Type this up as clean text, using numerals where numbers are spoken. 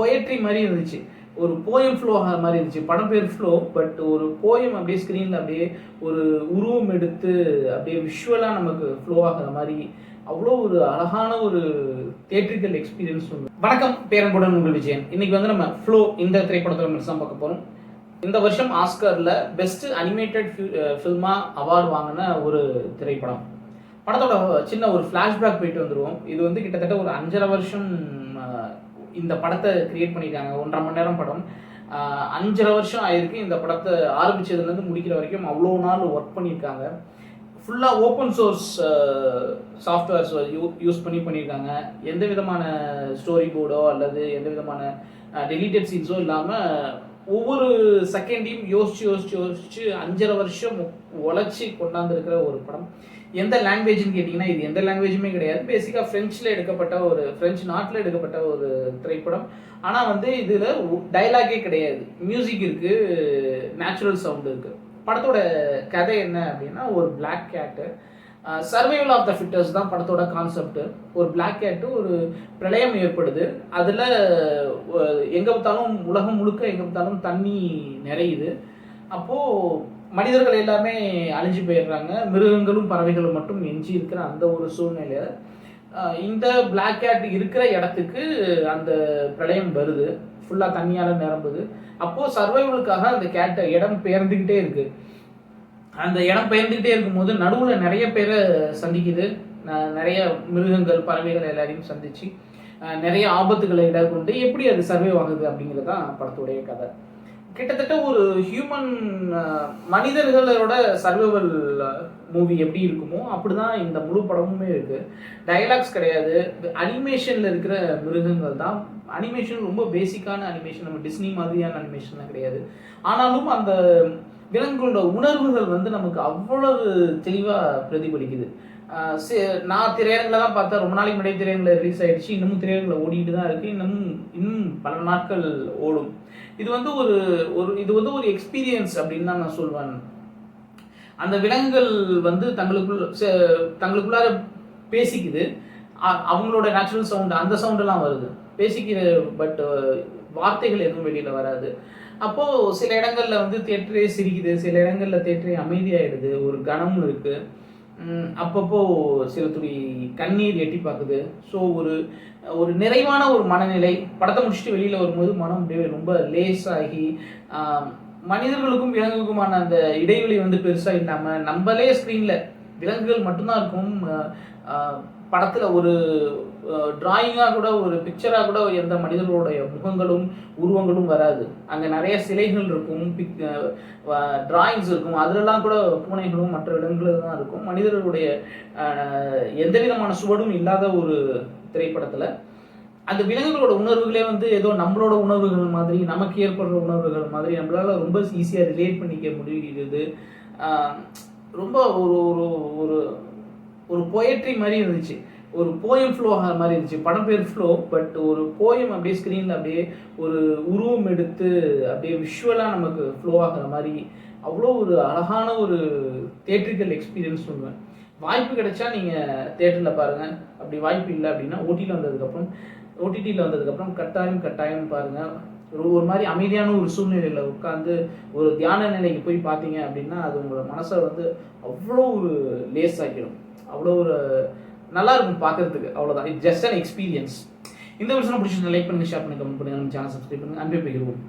Poetry மாதிரி இருந்துச்சு, ஒரு போயம் ஃப்ளோ ஆகிற மாதிரி இருந்துச்சு. படம் பேர் ஃப்ளோ, பட் ஒரு போயம் அப்படியே ஸ்க்ரீனில் அப்படியே ஒரு உருவம் எடுத்து அப்படியே விஷுவலாக நமக்கு ஃப்ளோ ஆகிற மாதிரி அவ்வளோ ஒரு அழகான ஒரு தியேட்ரிக்கல் எக்ஸ்பீரியன்ஸ் ஒன்று. வணக்கம், பேரன்புடன் உங்கள் விஜயன். இன்னைக்கு வந்து நம்ம ஃப்ளோ இந்த திரைப்படத்தோட தான் பார்க்க போகிறோம். இந்த வருஷம் ஆஸ்கரில் பெஸ்ட் அனிமேட்டட் ஃபில்மாக அவார்டு வாங்கின ஒரு திரைப்படம். படத்தோட சின்ன ஒரு ஃப்ளாஷ்பேக் போயிட்டு வந்துடுவோம். இது வந்து கிட்டத்தட்ட ஒரு 5.5 வருஷம் இந்த படத்தை கிரியேட் பண்ணியிருக்காங்க. 1.5 மணி நேரம் படம். 5.5 வருஷம் ஆயிருக்கு இந்த படத்தை ஆரம்பித்ததுலேருந்து முடிக்கிற வரைக்கும். அவ்வளோ நாள் ஒர்க் பண்ணியிருக்காங்க. ஃபுல்லாக ஓப்பன் சோர்ஸ் சாஃப்ட்வேர்ஸ் யூஸ் பண்ணியிருக்காங்க. எந்த விதமான ஸ்டோரி போர்டோ அல்லது எந்த விதமான டெலிட்டட் சீன்ஸோ இல்லாமல் ஒவ்வொரு செகண்டையும் யோசிச்சு 5.5 வருஷம் உழைச்சி கொண்டாந்துருக்கிற ஒரு படம். எந்த லாங்குவேஜ்னு கேட்டிங்கன்னா இது எந்த லாங்குவேஜுமே கிடையாது. பேசிக்காக ஃப்ரெஞ்சு நாட்டில் எடுக்கப்பட்ட ஒரு திரைப்படம். ஆனால் வந்து இதில் டைலாகே கிடையாது, மியூசிக் இருக்குது, நேச்சுரல் சவுண்டு இருக்குது. படத்தோட கதை என்ன அப்படின்னா, ஒரு பிளாக் கேட்டு, சர்வைவல் ஆஃப் த ஃபிட்டர்ஸ் தான் படத்தோட கான்செப்ட். ஒரு பிளாக் கேட்டு, ஒரு பிரளயம் ஏற்படுது. அதில் எங்கே பார்த்தாலும் உலகம் முழுக்க எங்கே பார்த்தாலும் தண்ணி நிறையுது. அப்போது மனிதர்கள் எல்லாமே அழிஞ்சு போயிடுறாங்க. மிருகங்களும் பறவைகளும் மட்டும் எஞ்சி இருக்கிற அந்த ஒரு சூழ்நிலையில் இந்த பிளாக் கேட் இருக்கிற இடத்துக்கு அந்த பிரளயம் வருது. ஃபுல்லாக தண்ணியால் நிரம்புது. அப்போது சர்வைவலுக்காக அந்த கேட்டை இடம் பெயர்ந்துக்கிட்டே இருக்குது. அந்த இடம் பெயர்ந்துக்கிட்டே இருக்கும்போது நடுவில் நிறைய பேரை சந்திக்குது. நிறைய மிருகங்கள், பறவைகள் எல்லாரையும் சந்தித்து நிறைய ஆபத்துகளை எதிர்கொண்டு எப்படி அது சர்வைவ் ஆகுது அப்படிங்கிறது தான் படத்துடைய கதை. கிட்டத்தட்ட ஒரு ஹியூமன் மனிதர்களோட சர்வைவல் மூவி எப்படி இருக்குமோ அப்படி தான் இந்த முழு படமுமே இருக்குது. டைலாக்ஸ் கிடையாது. அனிமேஷனில் இருக்கிற மிருகங்கள் தான். அனிமேஷன் ரொம்ப பேசிக்கான அனிமேஷன், நம்ம டிஸ்னி மாதிரியான அனிமேஷன்லாம் கிடையாது. ஆனாலும் அந்த விலங்குகளோட உணர்வுகள் வந்து நமக்கு அவ்வளவு தெளிவாக பிரதிபலிக்குது. நான் திரையரங்கில் தான் பார்த்தேன். ரொம்ப நாளைக்கு முன்னாடி திரையரங்கில் ரிலீஸ் ஆகிடுச்சு. இன்னமும் திரையரங்கில் ஓடிட்டு தான் இருக்குது. இன்னும் பல நாட்கள் ஓடும். இது வந்து ஒரு எக்ஸ்பீரியன்ஸ் அப்படின்னு தான் நான் சொல்வேன். அந்த விலங்குகள் வந்து தங்களுக்குள்ளார பேசிக்குது. அவங்களோட நேச்சுரல் சவுண்டு, அந்த சவுண்டெல்லாம் வருது, பேசிக்கிற. பட் வார்த்தைகள் எதுவும் வெளியில் வராது. அப்போது சில இடங்களில் வந்து தேட்டரே சிரிக்குது, சில இடங்களில் தேட்டரே அமைதியாகிடுது. ஒரு கனம் இருக்குது. அப்பப்போ சில துளி கண்ணீர் எட்டி பார்க்குது. ஸோ ஒரு நிறைவான ஒரு மனநிலை. படத்தை முடிச்சுட்டு வெளியில் வரும்போது மனம் அப்படியே ரொம்ப லேஸாகி, மனிதர்களுக்கும் விலங்குக்குமான அந்த இடைவெளி வந்து பெருசாக இல்லாமல் நம்மளே ஸ்க்ரீனில் விலங்குகள் மட்டும்தான் இருக்கும். படத்தில் ஒரு டிராயிங்காக கூட, ஒரு பிக்சராக கூட எந்த மனிதர்களுடைய முகங்களும் உருவங்களும் வராது. அங்கே நிறைய சிலைகள் இருக்கும், டிராயிங்ஸ் இருக்கும். அதிலெல்லாம் கூட பூனைகளும் மற்ற விலங்குகளும் தான் இருக்கும். மனிதர்களுடைய எந்த விதமான சுவடும் இல்லாத ஒரு திரைப்படத்தில் அந்த விலங்குகளோட உணர்வுகளே வந்து ஏதோ நம்மளோட உணர்வுகள் மாதிரி, நமக்கு ஏற்படுற உணர்வுகள் மாதிரி நம்மளால் ரொம்ப ஈஸியாக ரிலேட் பண்ணிக்க முடிகிறது. ரொம்ப ஒரு பொயட்ரி மாதிரி இருந்துச்சு, ஒரு போயம் ஃப்ளோ ஆகிற மாதிரி இருந்துச்சு. படம் பேர் ஃப்ளோ, பட் ஒரு போயம் அப்படியே ஸ்க்ரீனில் அப்படியே ஒரு உருவம் எடுத்து அப்படியே விஷுவலாக நமக்கு ஃப்ளோ ஆகிற மாதிரி அவ்வளோ ஒரு அழகான ஒரு தியேட்ரிக்கல் எக்ஸ்பீரியன்ஸ் சொல்லுவேன். வாய்ப்பு கிடைச்சா நீங்கள் தேட்டரில் பாருங்கள். அப்படி வாய்ப்பு இல்லை அப்படின்னா ஓடிடியில் வந்ததுக்கப்புறம் கட்டாயம் பாருங்கள். ஒரு மாதிரி அமைதியான ஒரு சூழ்நிலையில் உட்காந்து ஒரு தியான நிலைக்கு போய் பார்த்தீங்க அப்படின்னா அது உங்களோட மனசை வந்து அவ்வளோ ஒரு லேஸ் ஆக்கிடும். அவ்வளோ ஒரு நல்லா இருக்கும் பார்க்கறதுக்கு. அவ்வளோதான். It's just an experience. இந்த வருஷம் பிடிச்சி லைக் பண்ணுங்கள், ஷேர் பண்ணி, கமெண்ட் பண்ணுங்கள், நம்ம சேனல் சப்ஸ்கிரைப் பண்ணுங்கள். அன்பே பகிர்வோம்.